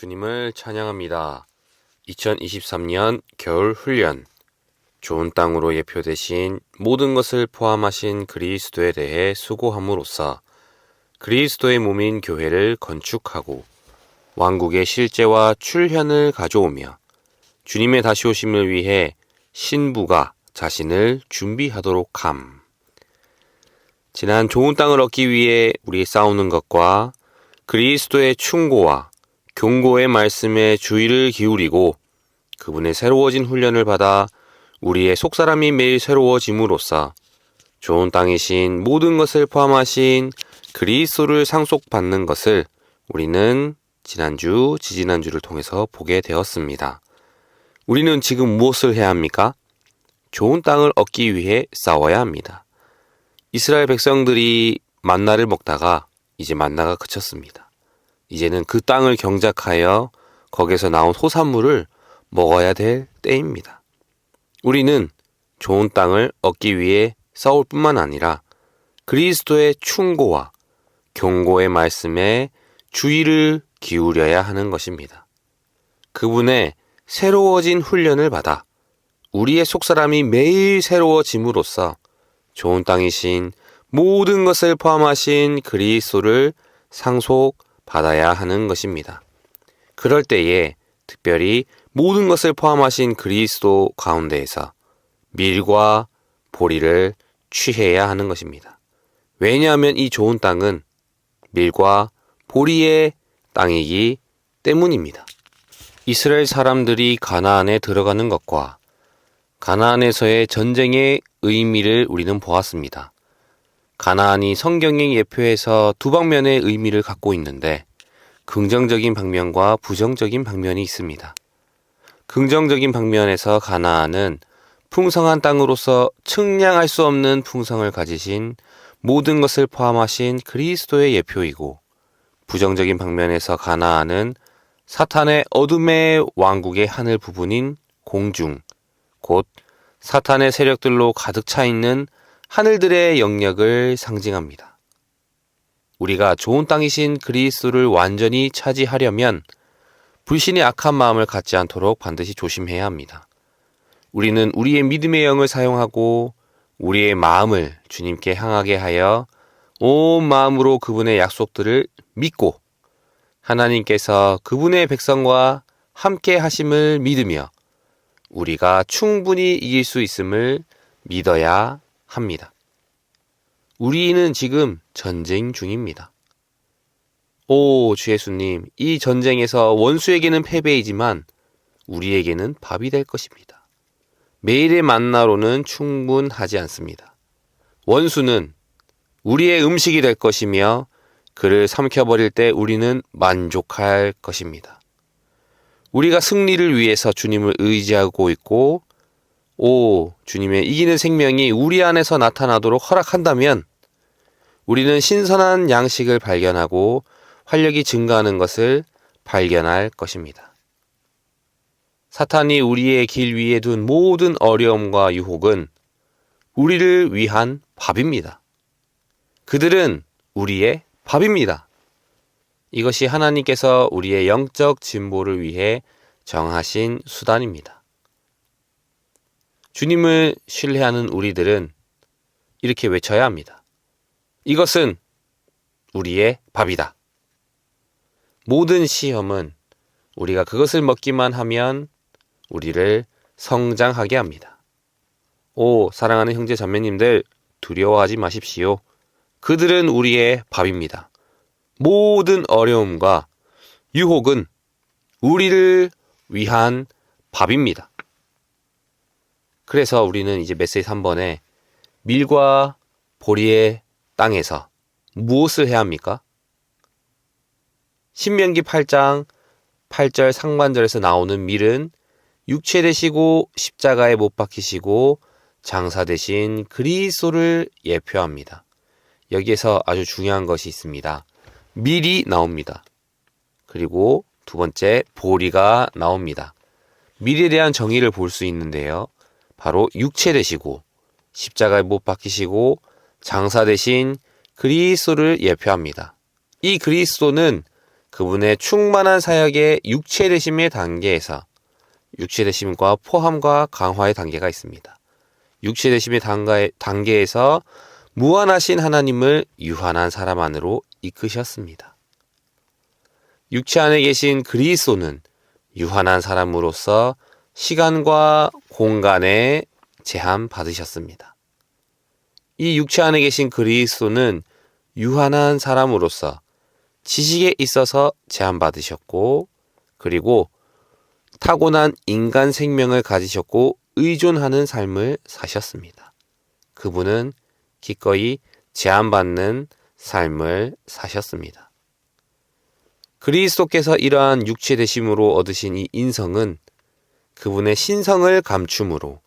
주님을 찬양합니다. 2023년 겨울 훈련, 좋은 땅으로 예표되신 모든 것을 포함하신 그리스도에 대해 수고함으로써 그리스도의 몸인 교회를 건축하고 왕국의 실제와 출현을 가져오며 주님의 다시 오심을 위해 신부가 자신을 준비하도록 함. 지난 좋은 땅을 얻기 위해 우리 싸우는 것과 그리스도의 충고와 경고의 말씀에 주의를 기울이고 그분의 새로워진 훈련을 받아 우리의 속사람이 매일 새로워짐으로써 좋은 땅이신 모든 것을 포함하신 그리스도를 상속받는 것을 우리는 지난주, 지지난주를 통해서 보게 되었습니다. 우리는 지금 무엇을 해야 합니까? 좋은 땅을 얻기 위해 싸워야 합니다. 이스라엘 백성들이 만나를 먹다가 이제 만나가 그쳤습니다. 이제는 그 땅을 경작하여 거기서 나온 소산물을 먹어야 될 때입니다. 우리는 좋은 땅을 얻기 위해 싸울 뿐만 아니라 그리스도의 충고와 경고의 말씀에 주의를 기울여야 하는 것입니다. 그분의 새로워진 훈련을 받아 우리의 속사람이 매일 새로워짐으로써 좋은 땅이신 모든 것을 포함하신 그리스도를 상속받아야 하는 것입니다. 그럴 때에 특별히 모든 것을 포함하신 그리스도 가운데에서 밀과 보리를 취해야 하는 것입니다. 왜냐하면 이 좋은 땅은 밀과 보리의 땅이기 때문입니다. 이스라엘 사람들이 가나안에 들어가는 것과 가나안에서의 전쟁의 의미를 우리는 보았습니다. 가나안이 성경의 예표에서 두 방면의 의미를 갖고 있는데 긍정적인 방면과 부정적인 방면이 있습니다. 긍정적인 방면에서 가나안은 풍성한 땅으로서 측량할 수 없는 풍성을 가지신 모든 것을 포함하신 그리스도의 예표이고, 부정적인 방면에서 가나안은 사탄의 어둠의 왕국의 하늘 부분인 공중, 곧 사탄의 세력들로 가득 차 있는 하늘들의 영역을 상징합니다. 우리가 좋은 땅이신 그리스도를 완전히 차지하려면 불신의 악한 마음을 갖지 않도록 반드시 조심해야 합니다. 우리는 우리의 믿음의 영을 사용하고 우리의 마음을 주님께 향하게 하여 온 마음으로 그분의 약속들을 믿고 하나님께서 그분의 백성과 함께 하심을 믿으며 우리가 충분히 이길 수 있음을 믿어야 합니다. 우리는 지금 전쟁 중입니다. 오, 주 예수님, 이 전쟁에서 원수에게는 패배이지만 우리에게는 밥이 될 것입니다. 매일의 만나로는 충분하지 않습니다. 원수는 우리의 음식이 될 것이며 그를 삼켜버릴 때 우리는 만족할 것입니다. 우리가 승리를 위해서 주님을 의지하고 있고, 오, 주님의 이기는 생명이 우리 안에서 나타나도록 허락한다면 우리는 신선한 양식을 발견하고 활력이 증가하는 것을 발견할 것입니다. 사탄이 우리의 길 위에 둔 모든 어려움과 유혹은 우리를 위한 밥입니다. 그들은 우리의 밥입니다. 이것이 하나님께서 우리의 영적 진보를 위해 정하신 수단입니다. 주님을 신뢰하는 우리들은 이렇게 외쳐야 합니다. 이것은 우리의 밥이다. 모든 시험은 우리가 그것을 먹기만 하면 우리를 성장하게 합니다. 오, 사랑하는 형제 자매님들, 두려워하지 마십시오. 그들은 우리의 밥입니다. 모든 어려움과 유혹은 우리를 위한 밥입니다. 그래서 우리는 이제 메시지 3번에 밀과 보리의 땅에서 무엇을 해야 합니까? 신명기 8장 8절 상반절에서 나오는 밀은 육체 되시고 십자가에 못 박히시고 장사 되신 그리스도를 예표합니다. 여기에서 아주 중요한 것이 있습니다. 밀이 나옵니다. 그리고 두 번째 보리가 나옵니다. 밀에 대한 정의를 볼 수 있는데요. 바로 육체 되시고 십자가에 못 박히시고 장사 되신 그리스도를 예표합니다. 이 그리스도는 그분의 충만한 사역의 육체되심의 단계에서 육체되심과 포함과 강화의 단계가 있습니다. 육체되심의 단계에서 무한하신 하나님을 유한한 사람 안으로 이끄셨습니다. 육체 안에 계신 그리스도는 유한한 사람으로서 시간과 공간에 제한 받으셨습니다. 이 육체 안에 계신 그리스도는 유한한 사람으로서 지식에 있어서 제한 받으셨고, 그리고 타고난 인간 생명을 가지셨고 의존하는 삶을 사셨습니다. 그분은 기꺼이 제한받는 삶을 사셨습니다. 그리스도께서 이러한 육체 되심으로 얻으신 이 인성은 그분의 신성을 감춤으로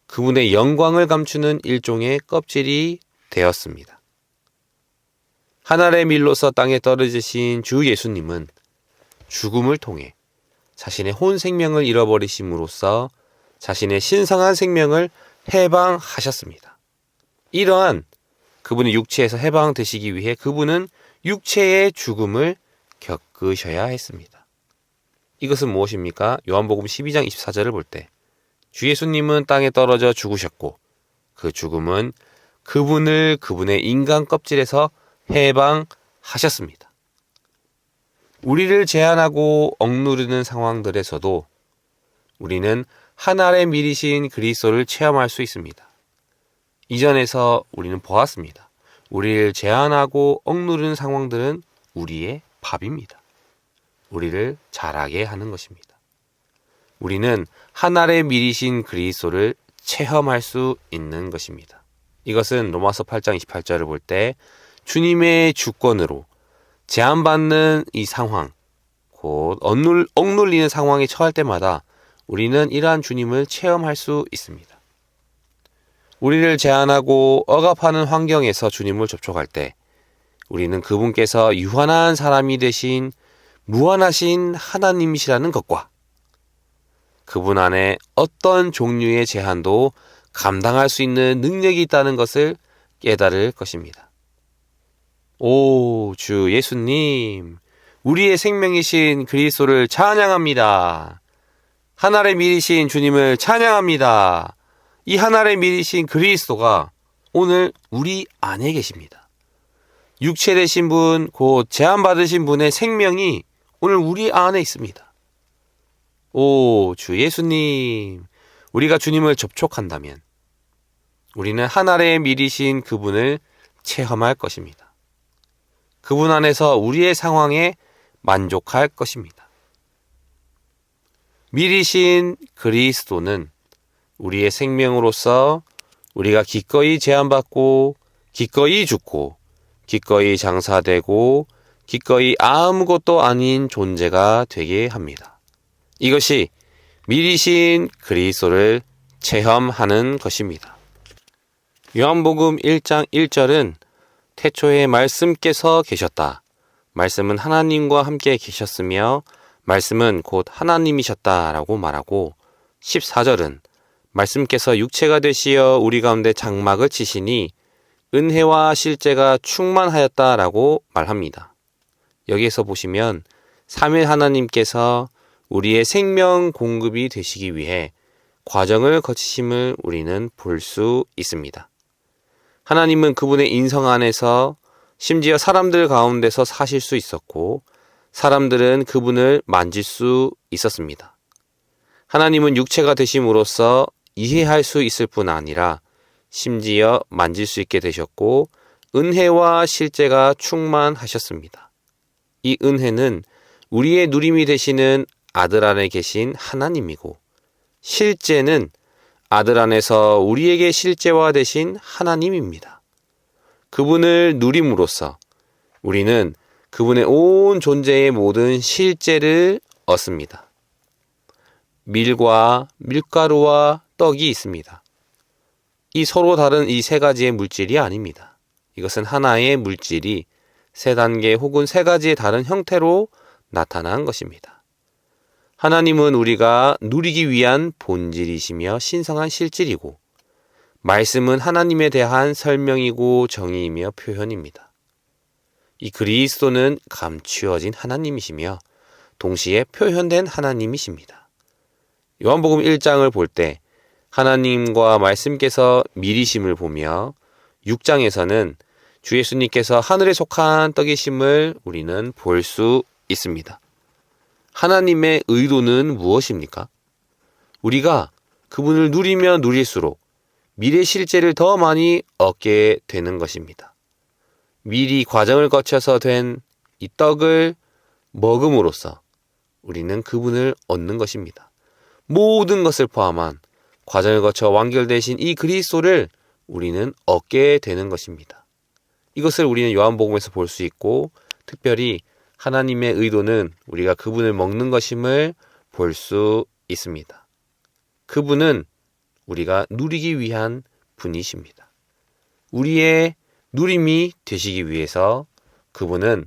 그분의 영광을 감추는 일종의 껍질이 되었습니다. 하늘의 밀로서 땅에 떨어지신 주 예수님은 죽음을 통해 자신의 혼 생명을 잃어버리심으로써 자신의 신성한 생명을 해방하셨습니다. 이러한 그분의 육체에서 해방되시기 위해 그분은 육체의 죽음을 겪으셔야 했습니다. 이것은 무엇입니까? 요한복음 12장 24절을 볼 때 주 예수님은 땅에 떨어져 죽으셨고 그 죽음은 그분을 그분의 인간 껍질에서 해방하셨습니다. 우리를 제한하고 억누르는 상황들에서도 우리는 하늘의 밀이신 그리스도를 체험할 수 있습니다. 이전에서 우리는 보았습니다. 우리를 제한하고 억누르는 상황들은 우리의 밥입니다. 우리를 자라게 하는 것입니다. 우리는 하늘의 밀이신 그리스도를 체험할 수 있는 것입니다. 이것은 로마서 8장 28절을 볼 때 주님의 주권으로 제한받는 이 상황, 곧 억눌리는 상황에 처할 때마다 우리는 이러한 주님을 체험할 수 있습니다. 우리를 제한하고 억압하는 환경에서 주님을 접촉할 때 우리는 그분께서 유한한 사람이 되신 무한하신 하나님이시라는 것과 그분 안에 어떤 종류의 제한도 감당할 수 있는 능력이 있다는 것을 깨달을 것입니다. 오, 주 예수님, 우리의 생명이신 그리스도를 찬양합니다. 하늘의 밀이신 주님을 찬양합니다. 이 하늘의 밀이신 그리스도가 오늘 우리 안에 계십니다. 육체 되신 분, 곧 제한받으신 분의 생명이 오늘 우리 안에 있습니다. 오, 주 예수님, 우리가 주님을 접촉한다면 우리는 하늘의 밀이신 그분을 체험할 것입니다. 그분 안에서 우리의 상황에 만족할 것입니다. 밀이신 그리스도는 우리의 생명으로서 우리가 기꺼이 제한받고 기꺼이 죽고 기꺼이 장사되고 기꺼이 아무것도 아닌 존재가 되게 합니다. 이것이 밀이신 그리스도를 체험하는 것입니다. 요한복음 1장 1절은 태초에 말씀께서 계셨다. 말씀은 하나님과 함께 계셨으며 말씀은 곧 하나님이셨다라고 말하고 14절은 말씀께서 육체가 되시어 우리 가운데 장막을 치시니 은혜와 실제가 충만하였다라고 말합니다. 여기에서 보시면 삼위 하나님께서 우리의 생명 공급이 되시기 위해 과정을 거치심을 우리는 볼 수 있습니다. 하나님은 그분의 인성 안에서 심지어 사람들 가운데서 사실 수 있었고 사람들은 그분을 만질 수 있었습니다. 하나님은 육체가 되심으로써 이해할 수 있을 뿐 아니라 심지어 만질 수 있게 되셨고 은혜와 실제가 충만하셨습니다. 이 은혜는 우리의 누림이 되시는 아들 안에 계신 하나님이고 실제는 아들 안에서 우리에게 실제화 되신 하나님입니다. 그분을 누림으로써 우리는 그분의 온 존재의 모든 실제를 얻습니다. 밀과 밀가루와 떡이 있습니다. 이 서로 다른 이 세 가지의 물질이 아닙니다. 이것은 하나의 물질이 세 단계 혹은 세 가지의 다른 형태로 나타난 것입니다. 하나님은 우리가 누리기 위한 본질이시며 신성한 실질이고 말씀은 하나님에 대한 설명이고 정의이며 표현입니다. 이 그리스도는 감추어진 하나님이시며 동시에 표현된 하나님이십니다. 요한복음 1장을 볼 때 하나님과 말씀께서 미리심을 보며 6장에서는 주 예수님께서 하늘에 속한 떡이심을 우리는 볼 수 있습니다. 하나님의 의도는 무엇입니까? 우리가 그분을 누리면 누릴수록 미래 실제를 더 많이 얻게 되는 것입니다. 미리 과정을 거쳐서 된 이 떡을 먹음으로써 우리는 그분을 얻는 것입니다. 모든 것을 포함한 과정을 거쳐 완결되신 이 그리스도를 우리는 얻게 되는 것입니다. 이것을 우리는 요한복음에서 볼 수 있고 특별히 하나님의 의도는 우리가 그분을 먹는 것임을 볼 수 있습니다. 그분은 우리가 누리기 위한 분이십니다. 우리의 누림이 되시기 위해서 그분은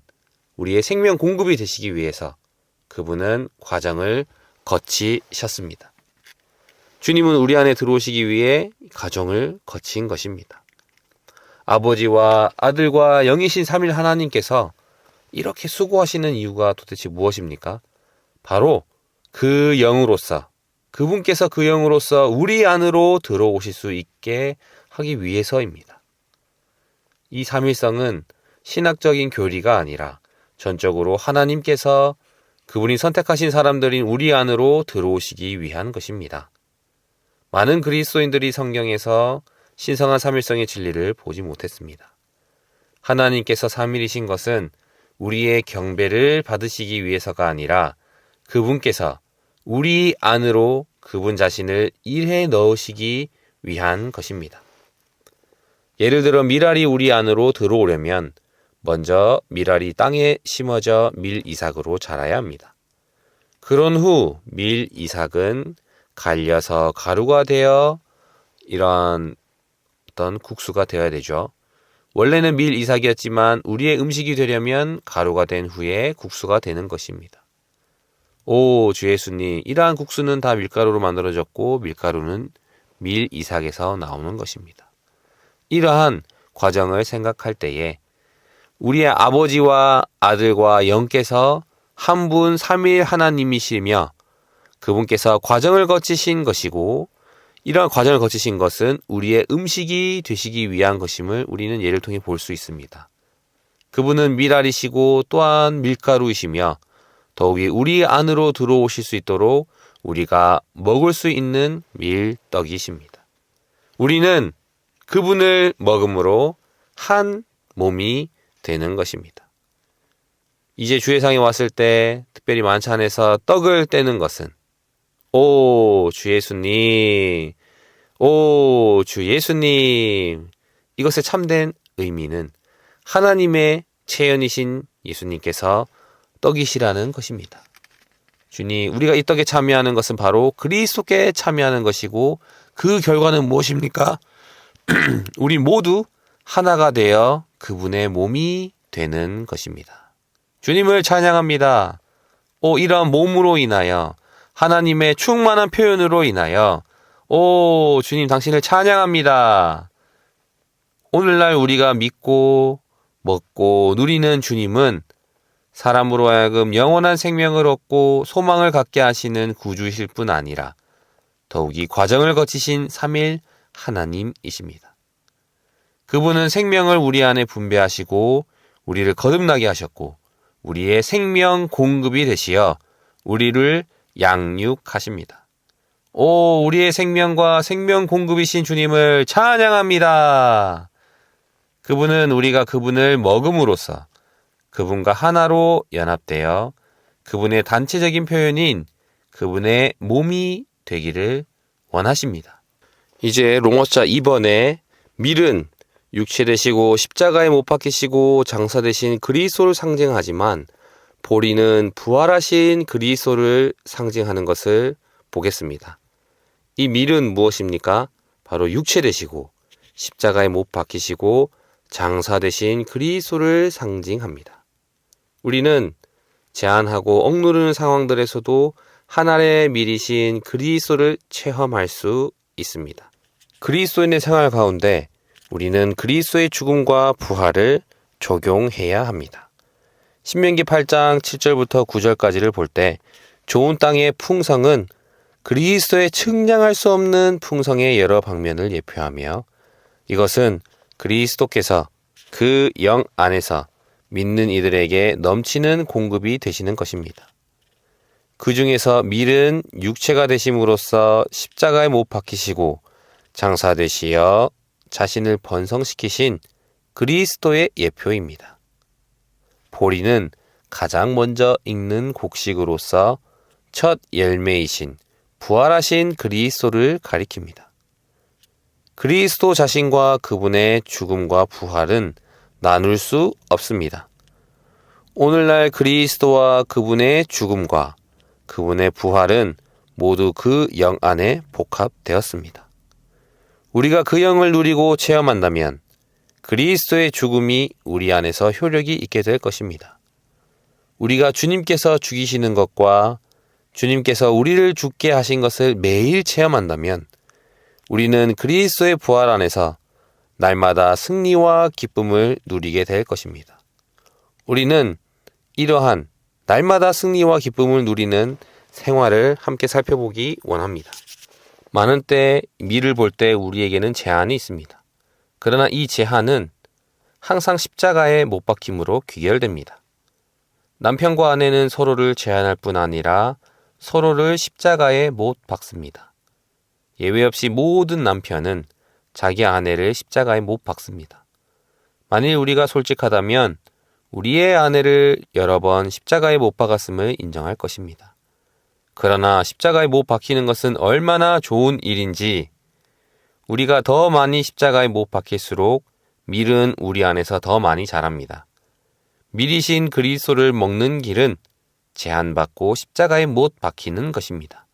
우리의 생명 공급이 되시기 위해서 그분은 과정을 거치셨습니다. 주님은 우리 안에 들어오시기 위해 과정을 거친 것입니다. 아버지와 아들과 영이신 삼일 하나님께서 이렇게 수고하시는 이유가 도대체 무엇입니까? 바로 그 영으로서, 그분께서 그 영으로서 우리 안으로 들어오실 수 있게 하기 위해서입니다. 이 삼일성은 신학적인 교리가 아니라 전적으로 하나님께서 그분이 선택하신 사람들인 우리 안으로 들어오시기 위한 것입니다. 많은 그리스도인들이 성경에서 신성한 삼일성의 진리를 보지 못했습니다. 하나님께서 삼일이신 것은 우리의 경배를 받으시기 위해서가 아니라 그분께서 우리 안으로 그분 자신을 일해 넣으시기 위한 것입니다. 예를 들어 밀알이 우리 안으로 들어오려면 먼저 밀알이 땅에 심어져 밀이삭으로 자라야 합니다. 그런 후 밀이삭은 갈려서 가루가 되어 이런 어떤 국수가 되어야 되죠. 원래는 밀이삭이었지만 우리의 음식이 되려면 가루가 된 후에 국수가 되는 것입니다. 오, 주 예수님, 이러한 국수는 다 밀가루로 만들어졌고 밀가루는 밀이삭에서 나오는 것입니다. 이러한 과정을 생각할 때에 우리의 아버지와 아들과 영께서 한 분 삼일 하나님이시며 그분께서 과정을 거치신 것이고 이러한 과정을 거치신 것은 우리의 음식이 되시기 위한 것임을 우리는 예를 통해 볼 수 있습니다. 그분은 밀알이시고 또한 밀가루이시며 더욱이 우리 안으로 들어오실 수 있도록 우리가 먹을 수 있는 밀떡이십니다. 우리는 그분을 먹음으로 한 몸이 되는 것입니다. 이제 주회상에 왔을 때 특별히 만찬에서 떡을 떼는 것은 오, 주 예수님, 오, 주 예수님, 이것의 참된 의미는 하나님의 체현이신 예수님께서 떡이시라는 것입니다. 주님, 우리가 이 떡에 참여하는 것은 바로 그리스도께 참여하는 것이고 그 결과는 무엇입니까? 우리 모두 하나가 되어 그분의 몸이 되는 것입니다. 주님을 찬양합니다. 이러한 몸으로 인하여 하나님의 충만한 표현으로 인하여 주님 당신을 찬양합니다. 오늘날 우리가 믿고 먹고 누리는 주님은 사람으로 하여금 영원한 생명을 얻고 소망을 갖게 하시는 구주이실 뿐 아니라 더욱이 과정을 거치신 삼일 하나님이십니다. 그분은 생명을 우리 안에 분배하시고 우리를 거듭나게 하셨고 우리의 생명 공급이 되시어 우리를 양육하십니다. 우리의 생명과 생명 공급이신 주님을 찬양합니다. 그분은 우리가 그분을 먹음으로써 그분과 하나로 연합되어 그분의 단체적인 표현인 그분의 몸이 되기를 원하십니다. 이제 로마서 2번에 밀은 육체 되시고 십자가에 못 박히시고 장사 되신 그리스도를 상징하지만 보리는 부활하신 그리스도를 상징하는 것을 보겠습니다. 이 밀은 무엇입니까? 바로 육체 되시고 십자가에 못 박히시고 장사 되신 그리스도를 상징합니다. 우리는 제한하고 억누르는 상황들에서도 하나의 밀이신 그리스도를 체험할 수 있습니다. 그리스도인의 생활 가운데 우리는 그리스도의 죽음과 부활을 적용해야 합니다. 신명기 8장 7절부터 9절까지를 볼 때 좋은 땅의 풍성은 그리스도의 측량할 수 없는 풍성의 여러 방면을 예표하며 이것은 그리스도께서 그 영 안에서 믿는 이들에게 넘치는 공급이 되시는 것입니다. 그 중에서 밀은 육체가 되심으로써 십자가에 못 박히시고 장사되시어 자신을 번성시키신 그리스도의 예표입니다. 보리는 가장 먼저 익는 곡식으로서 첫 열매이신 부활하신 그리스도를 가리킵니다. 그리스도 자신과 그분의 죽음과 부활은 나눌 수 없습니다. 오늘날 그리스도와 그분의 죽음과 그분의 부활은 모두 그 영 안에 복합되었습니다. 우리가 그 영을 누리고 체험한다면 그리스도의 죽음이 우리 안에서 효력이 있게 될 것입니다. 우리가 주님께서 죽이시는 것과 주님께서 우리를 죽게 하신 것을 매일 체험한다면 우리는 그리스도의 부활 안에서 날마다 승리와 기쁨을 누리게 될 것입니다. 우리는 이러한 날마다 승리와 기쁨을 누리는 생활을 함께 살펴보기 원합니다. 많은 때 미를 볼 때 우리에게는 제한이 있습니다. 그러나 이 제한은 항상 십자가에 못 박힘으로 귀결됩니다. 남편과 아내는 서로를 제한할 뿐 아니라 서로를 십자가에 못 박습니다. 예외 없이 모든 남편은 자기 아내를 십자가에 못 박습니다. 만일 우리가 솔직하다면 우리의 아내를 여러 번 십자가에 못 박았음을 인정할 것입니다. 그러나 십자가에 못 박히는 것은 얼마나 좋은 일인지 우리가 더 많이 십자가에 못 박힐수록 밀은 우리 안에서 더 많이 자랍니다. 밀이신 그리스도를 먹는 길은 제한받고 십자가에 못 박히는 것입니다.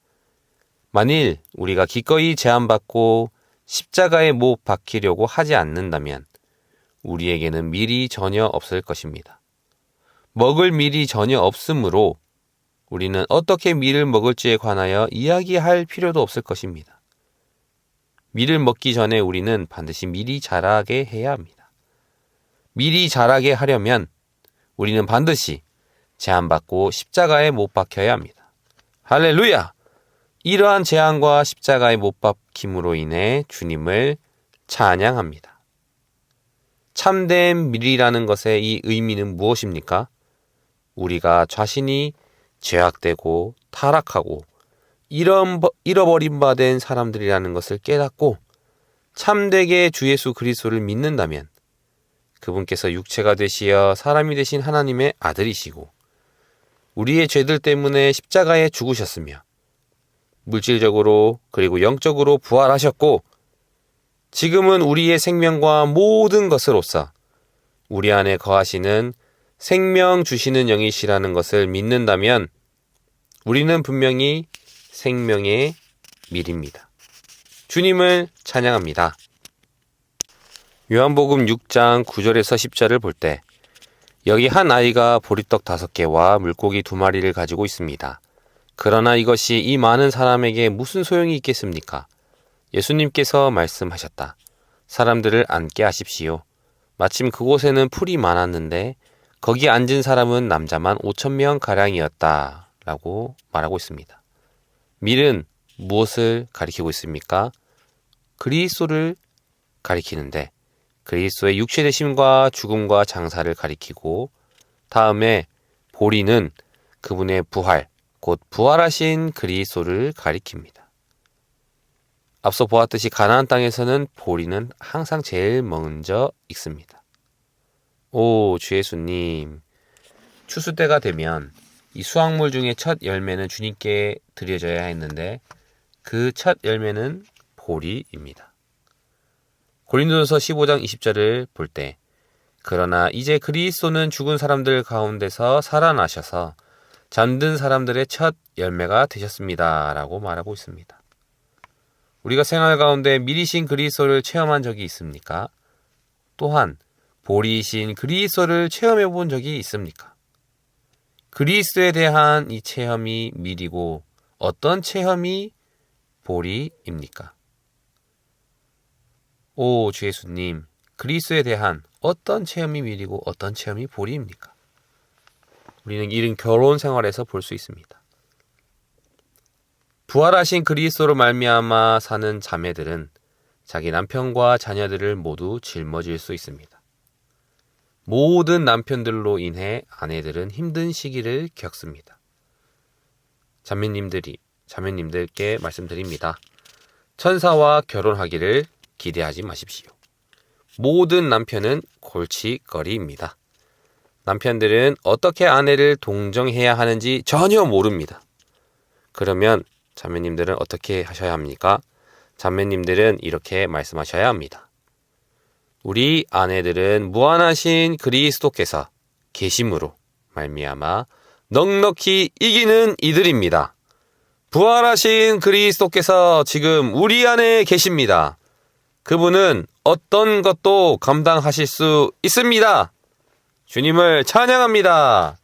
만일 우리가 기꺼이 제한받고 십자가에 못 박히려고 하지 않는다면 우리에게는 밀이 전혀 없을 것입니다. 먹을 밀이 전혀 없으므로 우리는 어떻게 밀을 먹을지에 관하여 이야기할 필요도 없을 것입니다. 밀을 먹기 전에 우리는 반드시 밀이 자라게 해야 합니다. 밀이 자라게 하려면 우리는 반드시 제한받고 십자가에 못 박혀야 합니다. 할렐루야! 이러한 제한과 십자가에 못 박힘으로 인해 주님을 찬양합니다. 참된 밀이라는 것의 이 의미는 무엇입니까? 우리가 자신이 죄악되고 타락하고 잃어버린 바 된 사람들이라는 것을 깨닫고 참되게 주 예수 그리스도를 믿는다면 그분께서 육체가 되시어 사람이 되신 하나님의 아들이시고 우리의 죄들 때문에 십자가에 죽으셨으며 물질적으로 그리고 영적으로 부활하셨고 지금은 우리의 생명과 모든 것으로서 우리 안에 거하시는 생명 주시는 영이시라는 것을 믿는다면 우리는 분명히 생명의 밀입니다. 주님을 찬양합니다. 요한복음 6장 9절에서 10절을 볼 때 여기 한 아이가 보리떡 5개와 물고기 2마리를 가지고 있습니다. 그러나 이것이 이 많은 사람에게 무슨 소용이 있겠습니까? 예수님께서 말씀하셨다. 사람들을 앉게 하십시오. 마침 그곳에는 풀이 많았는데 거기 앉은 사람은 남자만 5,000명가량이었다 라고 말하고 있습니다. 밀은 무엇을 가리키고 있습니까? 그리스도를 가리키는데 그리스도의 육체되심과 죽음과 장사를 가리키고 다음에 보리는 그분의 부활, 곧 부활하신 그리스도를 가리킵니다. 앞서 보았듯이 가나안 땅에서는 보리는 항상 제일 먼저 익습니다. 오, 주 예수님, 추수 때가 되면 이 수확물 중에 첫 열매는 주님께 드려져야 했는데 그 첫 열매는 보리입니다. 고린도전서 15장 20절을 볼 때 그러나 이제 그리스도는 죽은 사람들 가운데서 살아나셔서 잠든 사람들의 첫 열매가 되셨습니다 라고 말하고 있습니다. 우리가 생활 가운데 밀이신 그리스도를 체험한 적이 있습니까? 또한 보리이신 그리스도를 체험해 본 적이 있습니까? 그리스도에 대한 이 체험이 밀이고 어떤 체험이 보리입니까? 오, 주 예수님, 그리스도에 대한 어떤 체험이 밀이고 어떤 체험이 보리입니까? 우리는 이런 결혼 생활에서 볼 수 있습니다. 부활하신 그리스도로 말미암아 사는 자매들은 자기 남편과 자녀들을 모두 짊어질 수 있습니다. 모든 남편들로 인해 아내들은 힘든 시기를 겪습니다. 자매님들께 말씀드립니다. 천사와 결혼하기를 기대하지 마십시오. 모든 남편은 골칫거리입니다. 남편들은 어떻게 아내를 동정해야 하는지 전혀 모릅니다. 그러면 자매님들은 어떻게 하셔야 합니까? 자매님들은 이렇게 말씀하셔야 합니다. 우리 아내들은 무한하신 그리스도께서 계심으로 말미암아 넉넉히 이기는 이들입니다. 부활하신 그리스도께서 지금 우리 안에 계십니다. 그분은 어떤 것도 감당하실 수 있습니다. 주님을 찬양합니다.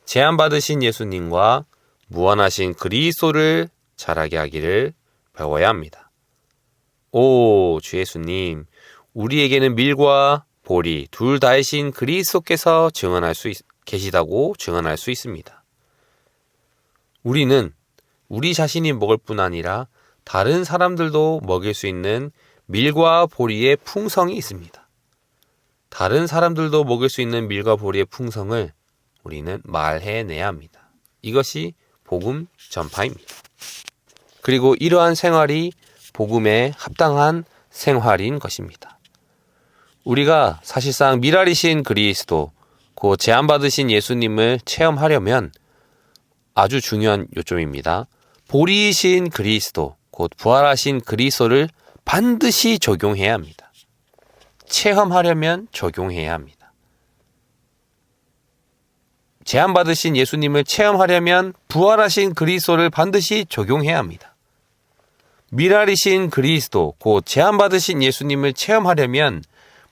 제안받으신 예수님과 무한하신 그리스도를 자라게 하기를 배워야 합니다. 오, 주 예수님, 우리에게는 밀과 보리 둘 다이신 그리스도께서 계시다고 증언할 수 있습니다. 우리는 우리 자신이 먹을 뿐 아니라 다른 사람들도 먹일 수 있는 밀과 보리의 풍성이 있습니다. 다른 사람들도 먹을 수 있는 밀과 보리의 풍성을 우리는 말해내야 합니다. 이것이 복음 전파입니다. 그리고 이러한 생활이 복음에 합당한 생활인 것입니다. 우리가 사실상 미랄이신 그리스도, 그 제안받으신 예수님을 체험하려면 아주 중요한 요점입니다. 보리이신 그리스도, 곧 부활하신 그리스도를 반드시 적용해야 합니다. 체험하려면 적용해야 합니다. 제안받으신 예수님을 체험하려면 부활하신 그리스도를 반드시 적용해야 합니다. 미랄이신 그리스도, 곧 제안받으신 예수님을 체험하려면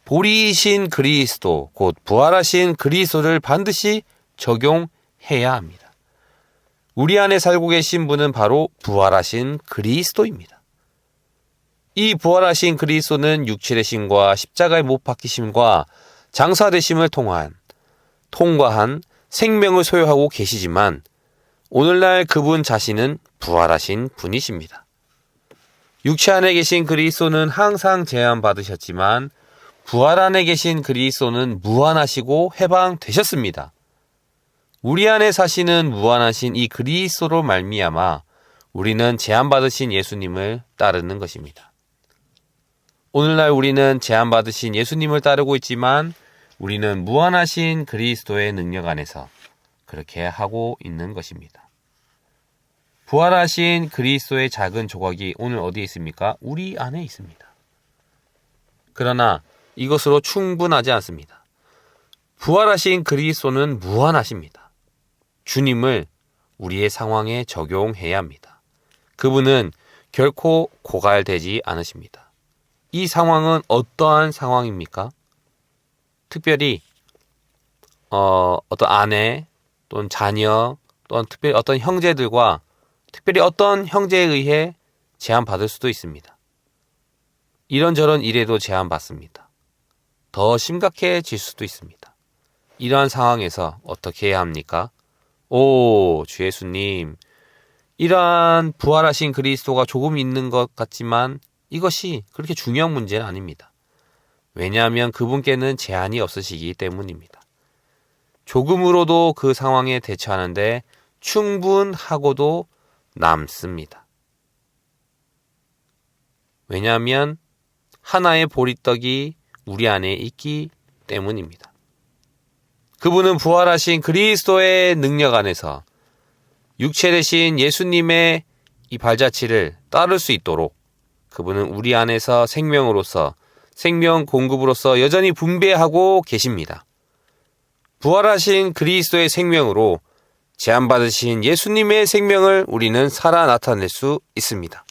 보리이신 그리스도, 곧 부활하신 그리스도를 반드시 적용해야 합니다. 우리 안에 살고 계신 분은 바로 부활하신 그리스도입니다. 이 부활하신 그리스도는 육체되심과 십자가에 못 박히심과 장사되심을 통과한 생명을 소유하고 계시지만 오늘날 그분 자신은 부활하신 분이십니다. 육체 안에 계신 그리스도는 항상 제한받으셨지만 부활 안에 계신 그리스도는 무한하시고 해방되셨습니다. 우리 안에 사시는 무한하신 이 그리스도로 말미암아 우리는 제한받으신 예수님을 따르는 것입니다. 오늘날 우리는 제한받으신 예수님을 따르고 있지만 우리는 무한하신 그리스도의 능력 안에서 그렇게 하고 있는 것입니다. 부활하신 그리스도의 작은 조각이 오늘 어디에 있습니까? 우리 안에 있습니다. 그러나 이것으로 충분하지 않습니다. 부활하신 그리스도는 무한하십니다. 주님을 우리의 상황에 적용해야 합니다. 그분은 결코 고갈되지 않으십니다. 이 상황은 어떠한 상황입니까? 특별히 어떤 아내 또는 자녀 또는 특별히 어떤 형제들과 특별히 어떤 형제에 의해 제한받을 수도 있습니다. 이런저런 일에도 제한받습니다. 더 심각해질 수도 있습니다. 이러한 상황에서 어떻게 해야 합니까? 오, 주 예수님, 이러한 부활하신 그리스도가 조금 있는 것 같지만 이것이 그렇게 중요한 문제는 아닙니다. 왜냐하면 그분께는 제한이 없으시기 때문입니다. 조금으로도 그 상황에 대처하는데 충분하고도 남습니다. 왜냐하면 하나의 보리떡이 우리 안에 있기 때문입니다. 그분은 부활하신 그리스도의 능력 안에서 육체 되신 예수님의 이 발자취를 따를 수 있도록 그분은 우리 안에서 생명으로서 생명 공급으로서 여전히 분배하고 계십니다. 부활하신 그리스도의 생명으로 제한받으신 예수님의 생명을 우리는 살아 나타낼 수 있습니다.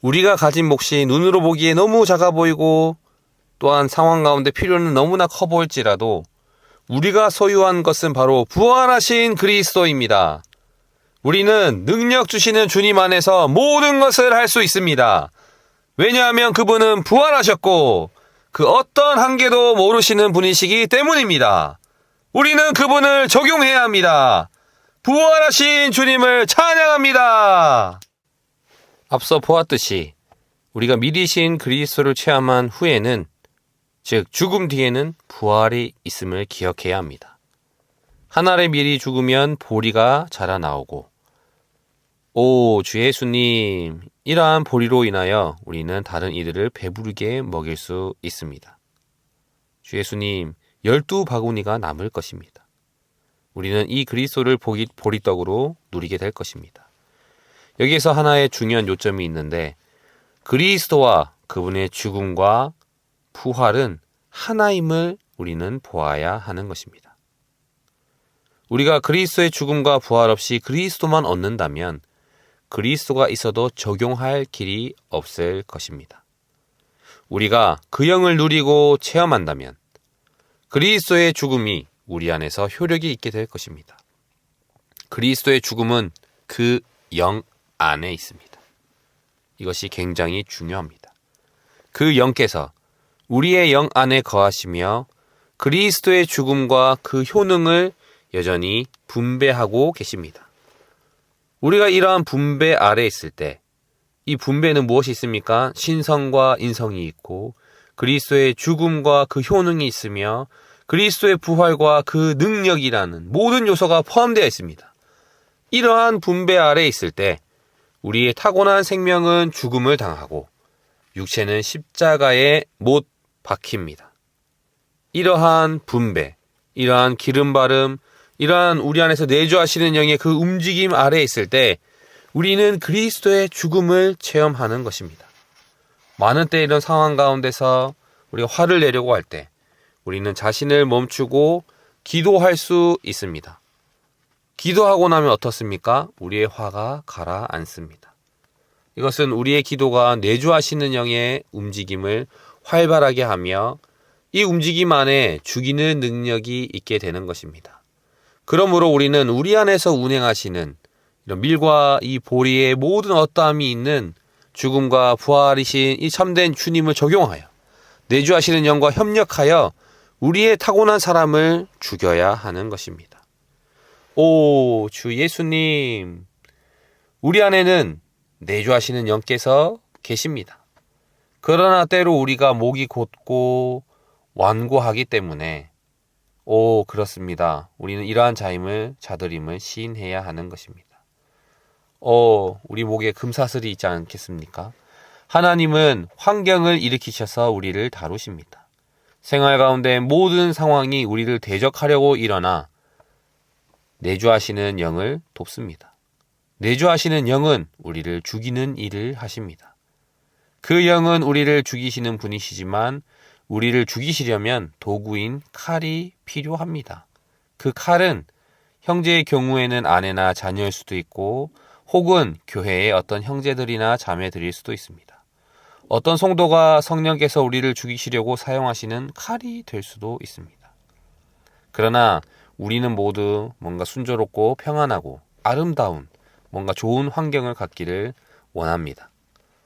우리가 가진 몫이 눈으로 보기에 너무 작아 보이고 또한 상황 가운데 필요는 너무나 커 보일지라도 우리가 소유한 것은 바로 부활하신 그리스도입니다. 우리는 능력 주시는 주님 안에서 모든 것을 할 수 있습니다. 왜냐하면 그분은 부활하셨고 그 어떤 한계도 모르시는 분이시기 때문입니다. 우리는 그분을 적용해야 합니다. 부활하신 주님을 찬양합니다. 앞서 보았듯이 우리가 미리신 그리스도를 체험한 후에는, 즉 죽음 뒤에는 부활이 있음을 기억해야 합니다. 한 알에 미리 죽으면 보리가 자라나오고, 오 주 예수님, 이러한 보리로 인하여 우리는 다른 이들을 배부르게 먹일 수 있습니다. 주 예수님, 12바구니가 남을 것입니다. 우리는 이 그리스도를 보리떡으로 누리게 될 것입니다. 여기에서 하나의 중요한 요점이 있는데, 그리스도와 그분의 죽음과 부활은 하나임을 우리는 보아야 하는 것입니다. 우리가 그리스도의 죽음과 부활 없이 그리스도만 얻는다면 그리스도가 있어도 적용할 길이 없을 것입니다. 우리가 그 영을 누리고 체험한다면 그리스도의 죽음이 우리 안에서 효력이 있게 될 것입니다. 그리스도의 죽음은 그 영 안에 있습니다. 이것이 굉장히 중요합니다. 그 영께서 우리의 영 안에 거하시며 그리스도의 죽음과 그 효능을 여전히 분배하고 계십니다. 우리가 이러한 분배 아래 있을 때, 이 분배는 무엇이 있습니까? 신성과 인성이 있고 그리스도의 죽음과 그 효능이 있으며 그리스도의 부활과 그 능력이라는 모든 요소가 포함되어 있습니다. 이러한 분배 아래 있을 때 우리의 타고난 생명은 죽음을 당하고 육체는 십자가에 못 박힙니다. 이러한 분배, 이러한 기름바름, 이러한 우리 안에서 내주하시는 영의 그 움직임 아래에 있을 때 우리는 그리스도의 죽음을 체험하는 것입니다. 많은 때 이런 상황 가운데서 우리가 화를 내려고 할 때 우리는 자신을 멈추고 기도할 수 있습니다. 기도하고 나면 어떻습니까? 우리의 화가 가라앉습니다. 이것은 우리의 기도가 내주하시는 영의 움직임을 활발하게 하며 이 움직임 안에 죽이는 능력이 있게 되는 것입니다. 그러므로 우리는 우리 안에서 운행하시는 이런 밀과 이 보리의 모든 어떠함이 있는 죽음과 부활이신 이 참된 주님을 적용하여 내주하시는 영과 협력하여 우리의 타고난 사람을 죽여야 하는 것입니다. 오, 주 예수님, 우리 안에는 내주하시는 영께서 계십니다. 그러나 때로 우리가 목이 곧고 완고하기 때문에 그렇습니다. 우리는 이러한 자들임을 시인해야 하는 것입니다. 우리 목에 금사슬이 있지 않겠습니까? 하나님은 환경을 일으키셔서 우리를 다루십니다. 생활 가운데 모든 상황이 우리를 대적하려고 일어나 내주하시는 영을 돕습니다. 내주하시는 영은 우리를 죽이는 일을 하십니다. 그 영은 우리를 죽이시는 분이시지만 우리를 죽이시려면 도구인 칼이 필요합니다. 그 칼은 형제의 경우에는 아내나 자녀일 수도 있고 혹은 교회의 어떤 형제들이나 자매들일 수도 있습니다. 어떤 성도가 성령께서 우리를 죽이시려고 사용하시는 칼이 될 수도 있습니다. 그러나 우리는 모두 뭔가 순조롭고 평안하고 아름다운 뭔가 좋은 환경을 갖기를 원합니다.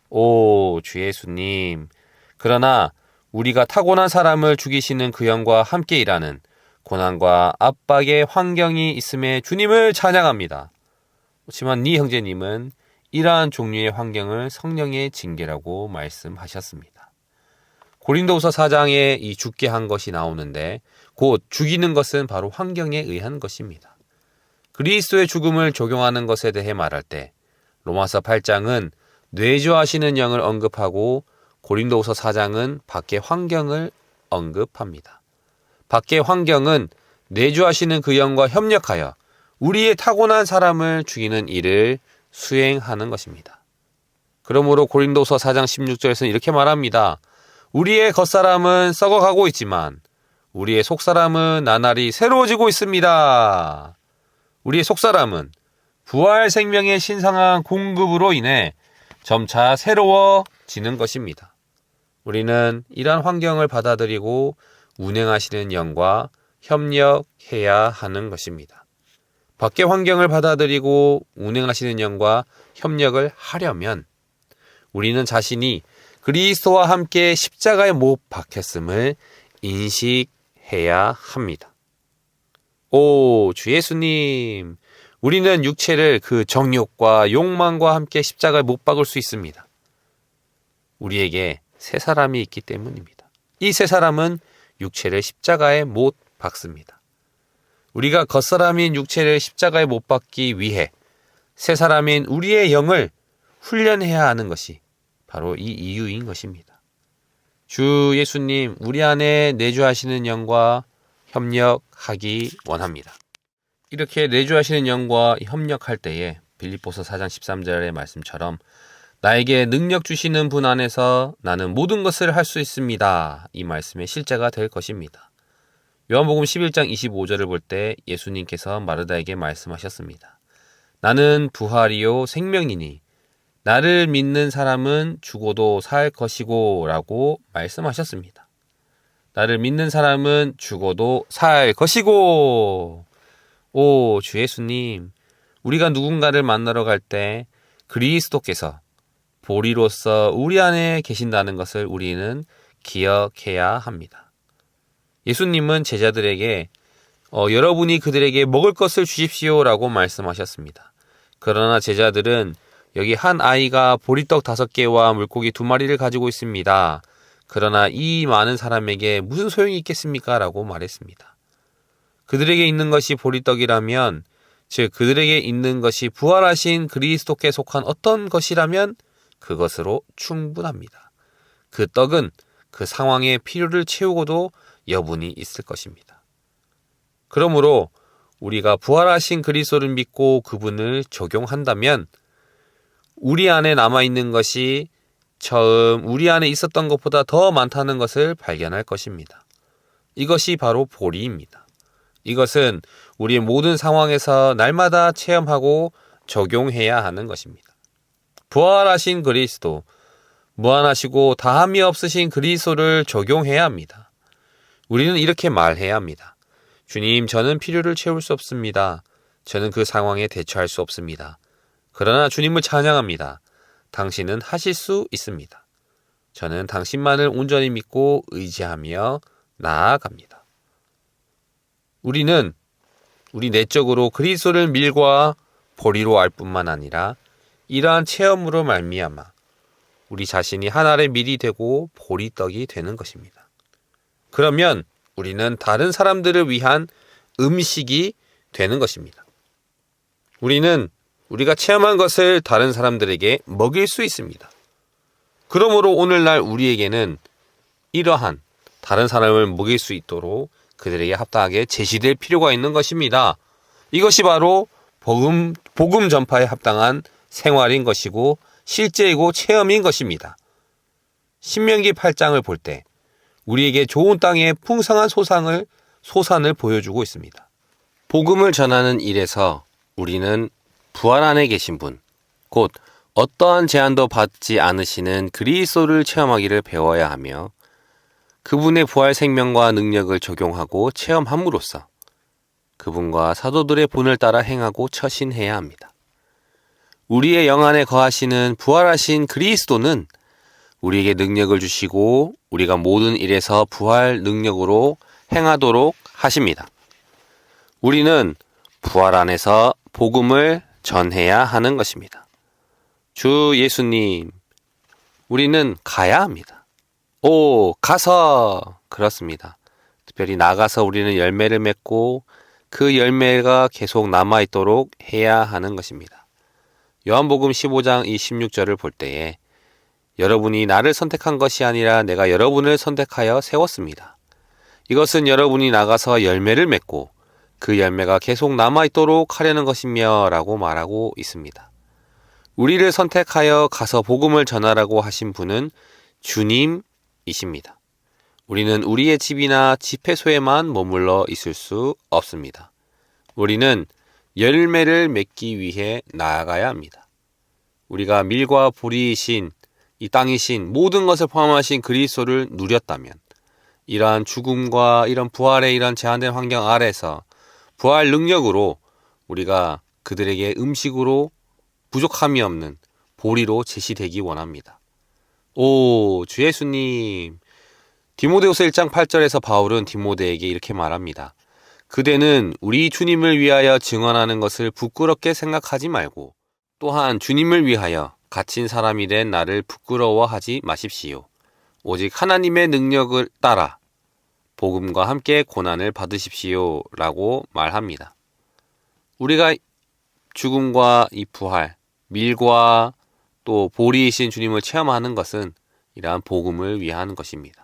오, 주 예수님. 그러나 우리가 타고난 사람을 죽이시는 그 영과 함께 일하는 고난과 압박의 환경이 있음에 주님을 찬양합니다. 하지만 네 형제님은 이러한 종류의 환경을 성령의 징계라고 말씀하셨습니다. 고린도후서 4장에 이 죽게 한 것이 나오는데 곧 죽이는 것은 바로 환경에 의한 것입니다. 그리스도의 죽음을 적용하는 것에 대해 말할 때 로마서 8장은 내주하시는 영을 언급하고 고린도후서 4장은 밖의 환경을 언급합니다. 밖의 환경은 내주하시는 그 영과 협력하여 우리의 타고난 사람을 죽이는 일을 수행하는 것입니다. 그러므로 고린도서 4장 16절에서는 이렇게 말합니다. 우리의 겉사람은 썩어가고 있지만 우리의 속사람은 나날이 새로워지고 있습니다. 우리의 속사람은 부활 생명의 신성한 공급으로 인해 점차 새로워지는 것입니다. 우리는 이러한 환경을 받아들이고 운행하시는 영과 협력해야 하는 것입니다. 밖의 환경을 받아들이고 운행하시는 영과 협력을 하려면 우리는 자신이 그리스도와 함께 십자가에 못 박혔음을 인식해야 합니다. 오, 주 예수님. 우리는 육체를 그 정욕과 욕망과 함께 십자가에 못 박을 수 있습니다. 우리에게 새 사람이 있기 때문입니다. 이 새 사람은 육체를 십자가에 못 박습니다. 우리가 겉사람인 육체를 십자가에 못 박기 위해 새 사람인 우리의 영을 훈련해야 하는 것이 바로 이 이유인 것입니다. 주 예수님, 우리 안에 내주하시는 영과 협력하기 원합니다. 이렇게 내주하시는 영과 협력할 때에 빌립보서 4장 13절의 말씀처럼 나에게 능력 주시는 분 안에서 나는 모든 것을 할 수 있습니다. 이 말씀의 실제가 될 것입니다. 요한복음 11장 25절을 볼 때 예수님께서 마르다에게 말씀하셨습니다. 나는 부활이요 생명이니 나를 믿는 사람은 죽어도 살 것이고 라고 말씀하셨습니다. 나를 믿는 사람은 죽어도 살 것이고. 오, 주 예수님, 우리가 누군가를 만나러 갈 때 그리스도께서 보리로서 우리 안에 계신다는 것을 우리는 기억해야 합니다. 예수님은 제자들에게 여러분이 그들에게 먹을 것을 주십시오라고 말씀하셨습니다. 그러나 제자들은 여기 한 아이가 보리떡 5개와 물고기 2마리를 가지고 있습니다. 그러나 이 많은 사람에게 무슨 소용이 있겠습니까? 라고 말했습니다. 그들에게 있는 것이 보리떡이라면, 즉 그들에게 있는 것이 부활하신 그리스도께 속한 어떤 것이라면 그것으로 충분합니다. 그 떡은 그 상황의 필요를 채우고도 여분이 있을 것입니다. 그러므로 우리가 부활하신 그리스도를 믿고 그분을 적용한다면 우리 안에 남아있는 것이 처음 우리 안에 있었던 것보다 더 많다는 것을 발견할 것입니다. 이것이 바로 보리입니다. 이것은 우리의 모든 상황에서 날마다 체험하고 적용해야 하는 것입니다. 부활하신 그리스도, 무한하시고 다함이 없으신 그리스도를 적용해야 합니다. 우리는 이렇게 말해야 합니다. 주님, 저는 필요를 채울 수 없습니다. 저는 그 상황에 대처할 수 없습니다. 그러나 주님을 찬양합니다. 당신은 하실 수 있습니다. 저는 당신만을 온전히 믿고 의지하며 나아갑니다. 우리는 우리 내적으로 그리스도를 밀과 보리로 알 뿐만 아니라 이러한 체험으로 말미암아 우리 자신이 한 알의 밀이 되고 보리떡이 되는 것입니다. 그러면 우리는 다른 사람들을 위한 음식이 되는 것입니다. 우리는 우리가 체험한 것을 다른 사람들에게 먹일 수 있습니다. 그러므로 오늘날 우리에게는 이러한 다른 사람을 먹일 수 있도록 그들에게 합당하게 제시될 필요가 있는 것입니다. 이것이 바로 복음 전파에 합당한 생활인 것이고 실제이고 체험인 것입니다. 신명기 8장을 볼 때 우리에게 좋은 땅의 풍성한 소산을 보여주고 있습니다. 복음을 전하는 일에서 우리는 부활 안에 계신 분, 곧 어떠한 제한도 받지 않으시는 그리스도를 체험하기를 배워야 하며 그분의 부활 생명과 능력을 적용하고 체험함으로써 그분과 사도들의 본을 따라 행하고 처신해야 합니다. 우리의 영 안에 거하시는 부활하신 그리스도는 우리에게 능력을 주시고 우리가 모든 일에서 부활 능력으로 행하도록 하십니다. 우리는 부활 안에서 복음을 전해야 하는 것입니다. 주 예수님, 우리는 가야 합니다. 가서! 그렇습니다. 특별히 나가서 우리는 열매를 맺고 그 열매가 계속 남아있도록 해야 하는 것입니다. 요한복음 15장 16절을 볼 때에 여러분이 나를 선택한 것이 아니라 내가 여러분을 선택하여 세웠습니다. 이것은 여러분이 나가서 열매를 맺고 그 열매가 계속 남아있도록 하려는 것이며 라고 말하고 있습니다. 우리를 선택하여 가서 복음을 전하라고 하신 분은 주님이십니다. 우리는 우리의 집이나 집회소에만 머물러 있을 수 없습니다. 우리는 열매를 맺기 위해 나아가야 합니다. 우리가 밀과 보리이신 이 땅이신 모든 것을 포함하신 그리스도를 누렸다면 이러한 죽음과 이런 부활의 이런 제한된 환경 아래서 부활 능력으로 우리가 그들에게 음식으로 부족함이 없는 보리로 제시되기 원합니다. 주 예수님. 디모데후서 1장 8절에서 바울은 디모데에게 이렇게 말합니다. 그대는 우리 주님을 위하여 증언하는 것을 부끄럽게 생각하지 말고 또한 주님을 위하여 갇힌 사람이 된 나를 부끄러워하지 마십시오. 오직 하나님의 능력을 따라 복음과 함께 고난을 받으십시오 라고 말합니다. 우리가 죽음과 이 부활, 밀과 또 보리이신 주님을 체험하는 것은 이러한 복음을 위한 것입니다.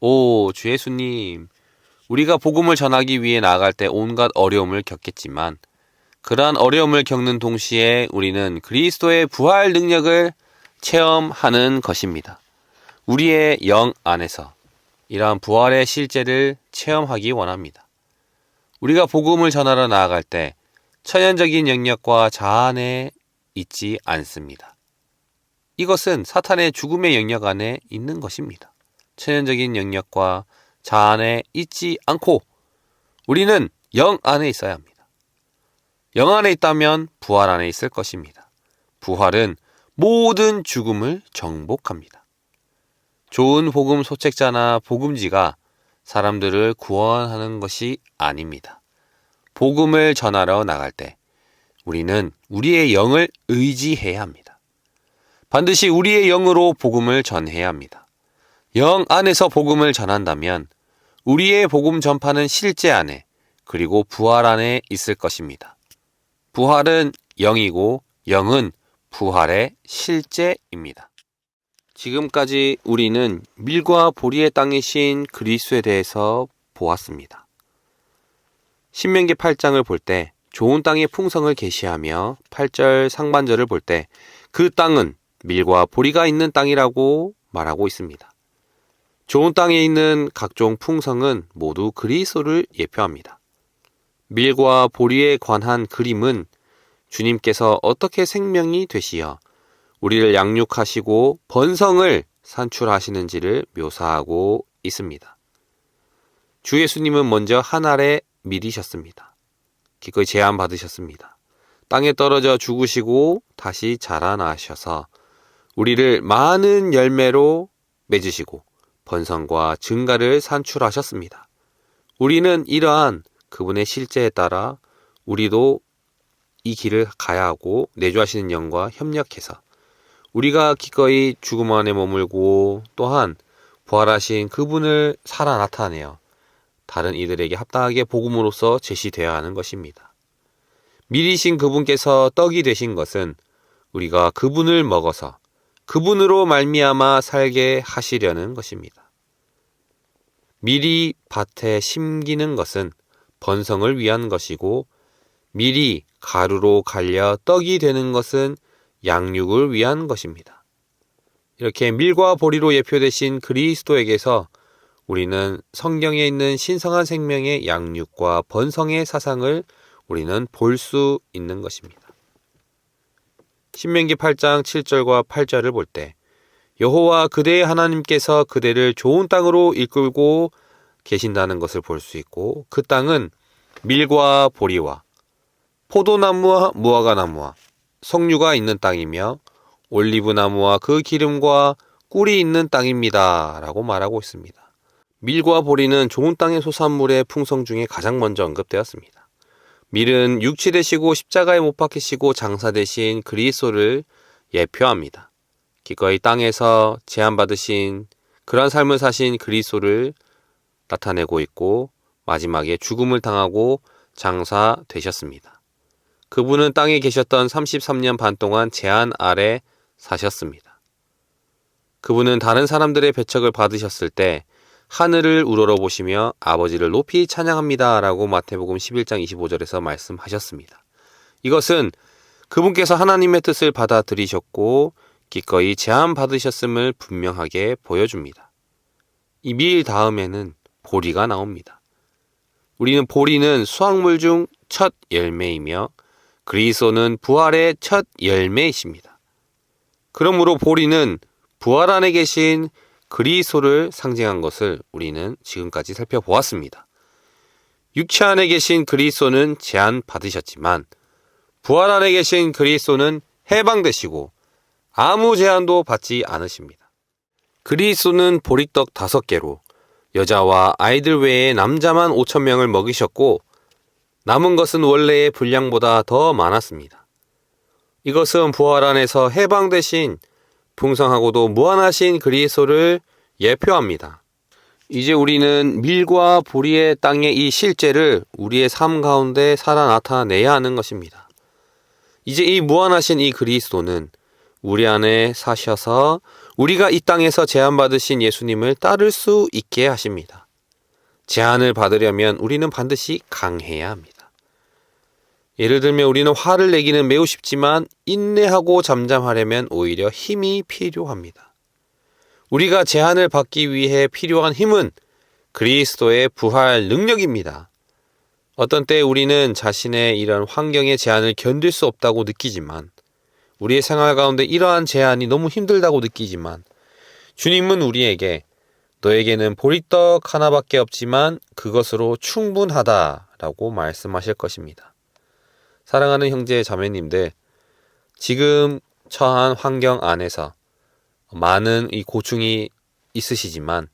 오, 주 예수님, 우리가 복음을 전하기 위해 나아갈 때 온갖 어려움을 겪겠지만 그러한 어려움을 겪는 동시에 우리는 그리스도의 부활 능력을 체험하는 것입니다. 우리의 영 안에서 이러한 부활의 실제를 체험하기 원합니다. 우리가 복음을 전하러 나아갈 때 천연적인 영역과 자안에 있지 않습니다. 이것은 사탄의 죽음의 영역 안에 있는 것입니다. 천연적인 영역과 자안에 있지 않고 우리는 영 안에 있어야 합니다. 영 안에 있다면 부활 안에 있을 것입니다. 부활은 모든 죽음을 정복합니다. 좋은 복음 소책자나 복음지가 사람들을 구원하는 것이 아닙니다. 복음을 전하러 나갈 때 우리는 우리의 영을 의지해야 합니다. 반드시 우리의 영으로 복음을 전해야 합니다. 영 안에서 복음을 전한다면 우리의 복음 전파는 실제 안에 그리고 부활 안에 있을 것입니다. 부활은 영이고 영은 부활의 실제입니다. 지금까지 우리는 밀과 보리의 땅이신 그리스도에 대해서 보았습니다. 신명기 8장을 볼 때 좋은 땅의 풍성을 계시하며 8절 상반절을 볼 때 그 땅은 밀과 보리가 있는 땅이라고 말하고 있습니다. 좋은 땅에 있는 각종 풍성은 모두 그리스도를 예표합니다. 밀과 보리에 관한 그림은 주님께서 어떻게 생명이 되시어 우리를 양육하시고 번성을 산출하시는지를 묘사하고 있습니다. 주 예수님은 먼저 한 알의 밀이셨습니다. 기꺼이 제한받으셨습니다. 땅에 떨어져 죽으시고 다시 자라나셔서 우리를 많은 열매로 맺으시고 번성과 증가를 산출하셨습니다. 우리는 이러한 그분의 실제에 따라 우리도 이 길을 가야 하고 내주하시는 영과 협력해서 우리가 기꺼이 죽음 안에 머물고 또한 부활하신 그분을 살아 나타내어 다른 이들에게 합당하게 복음으로써 제시되어야 하는 것입니다. 밀이신 그분께서 떡이 되신 것은 우리가 그분을 먹어서 그분으로 말미암아 살게 하시려는 것입니다. 밀이 밭에 심기는 것은 번성을 위한 것이고 밀이 가루로 갈려 떡이 되는 것은 양육을 위한 것입니다. 이렇게 밀과 보리로 예표되신 그리스도에게서 우리는 성경에 있는 신성한 생명의 양육과 번성의 사상을 우리는 볼 수 있는 것입니다. 신명기 8장 7절과 8절을 볼 때 여호와 그대의 하나님께서 그대를 좋은 땅으로 이끌고 계신다는 것을 볼 수 있고 그 땅은 밀과 보리와 포도나무와 무화과나무와 석류가 있는 땅이며 올리브나무와 그 기름과 꿀이 있는 땅입니다 라고 말하고 있습니다. 밀과 보리는 좋은 땅의 소산물의 풍성 중에 가장 먼저 언급되었습니다. 밀은 육체되시고 십자가에 못 박히시고 장사되신 그리스도를 예표합니다. 기꺼이 땅에서 제한받으신 그런 삶을 사신 그리스도를 나타내고 있고 마지막에 죽음을 당하고 장사되셨습니다. 그분은 땅에 계셨던 33년 반 동안 제한 아래 사셨습니다. 그분은 다른 사람들의 배척을 받으셨을 때 하늘을 우러러보시며 아버지를 높이 찬양합니다 라고 마태복음 11장 25절에서 말씀하셨습니다. 이것은 그분께서 하나님의 뜻을 받아들이셨고 기꺼이 제한받으셨음을 분명하게 보여줍니다. 이 밀 다음에는 보리가 나옵니다. 우리는 보리는 수확물 중 첫 열매이며 그리스도는 부활의 첫 열매이십니다. 그러므로 보리는 부활 안에 계신 그리스도를 상징한 것을 우리는 지금까지 살펴보았습니다. 육체 안에 계신 그리스도는 제한받으셨지만 부활 안에 계신 그리스도는 해방되시고 아무 제한도 받지 않으십니다. 그리스도는 보리떡 5개로 여자와 아이들 외에 남자만 5천 명을 먹이셨고 남은 것은 원래의 분량보다 더 많았습니다. 이것은 부활 안에서 해방되신 풍성하고도 무한하신 그리스도를 예표합니다. 이제 우리는 밀과 보리의 땅의 이 실제를 우리의 삶 가운데 살아 나타내야 하는 것입니다. 이제 이 무한하신 이 그리스도는 우리 안에 사셔서 우리가 이 땅에서 제한받으신 예수님을 따를 수 있게 하십니다. 제한을 받으려면 우리는 반드시 강해야 합니다. 예를 들면 우리는 화를 내기는 매우 쉽지만 인내하고 잠잠하려면 오히려 힘이 필요합니다. 우리가 제한을 받기 위해 필요한 힘은 그리스도의 부활 능력입니다. 어떤 때 우리는 자신의 이런 환경의 제한을 견딜 수 없다고 느끼지만, 우리의 생활 가운데 이러한 제한이 너무 힘들다고 느끼지만, 주님은 우리에게 너에게는 보리떡 하나밖에 없지만 그것으로 충분하다라고 말씀하실 것입니다. 사랑하는 형제 자매님들, 지금 처한 환경 안에서 많은 이 고충이 있으시지만,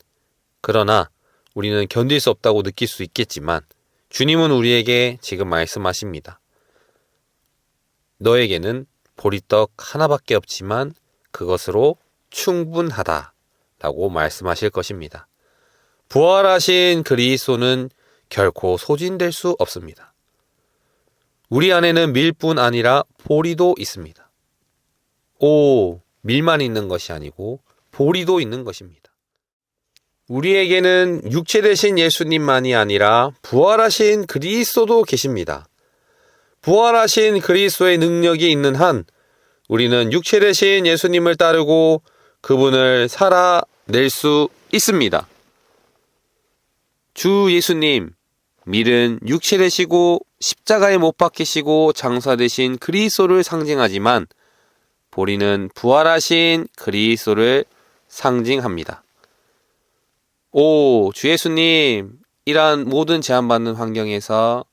그러나 우리는 견딜 수 없다고 느낄 수 있겠지만 주님은 우리에게 지금 말씀하십니다. 너에게는 보리떡 하나밖에 없지만 그것으로 충분하다라고 말씀하실 것입니다. 부활하신 그리스도는 결코 소진될 수 없습니다. 우리 안에는 밀뿐 아니라 보리도 있습니다. 밀만 있는 것이 아니고 보리도 있는 것입니다. 우리에게는 육체 되신 예수님만이 아니라 부활하신 그리스도도 계십니다. 부활하신 그리스도의 능력이 있는 한 우리는 육체 되신 예수님을 따르고 그분을 살아낼 수 있습니다. 주 예수님, 밀은 육체 되시고 십자가에 못 박히시고 장사되신 그리스도를 상징하지만 보리는 부활하신 그리스도를 상징합니다. 주 예수님, 이러한 모든 제한받는 환경에서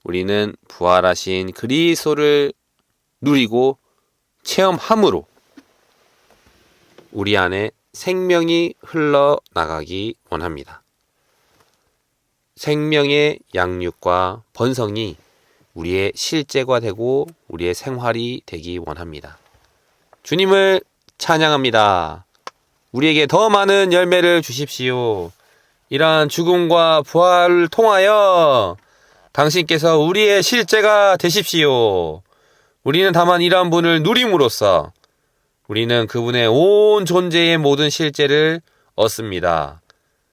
우리는 부활하신 그리스도를 누리고 체험함으로 우리 안에 생명이 흘러나가기 원합니다. 생명의 양육과 번성이 우리의 실제가 되고 우리의 생활이 되기 원합니다. 주님을 찬양합니다. 우리에게 더 많은 열매를 주십시오. 이러한 죽음과 부활을 통하여 당신께서 우리의 실제가 되십시오. 우리는 다만 이러한 분을 누림으로써 우리는 그분의 온 존재의 모든 실제를 얻습니다.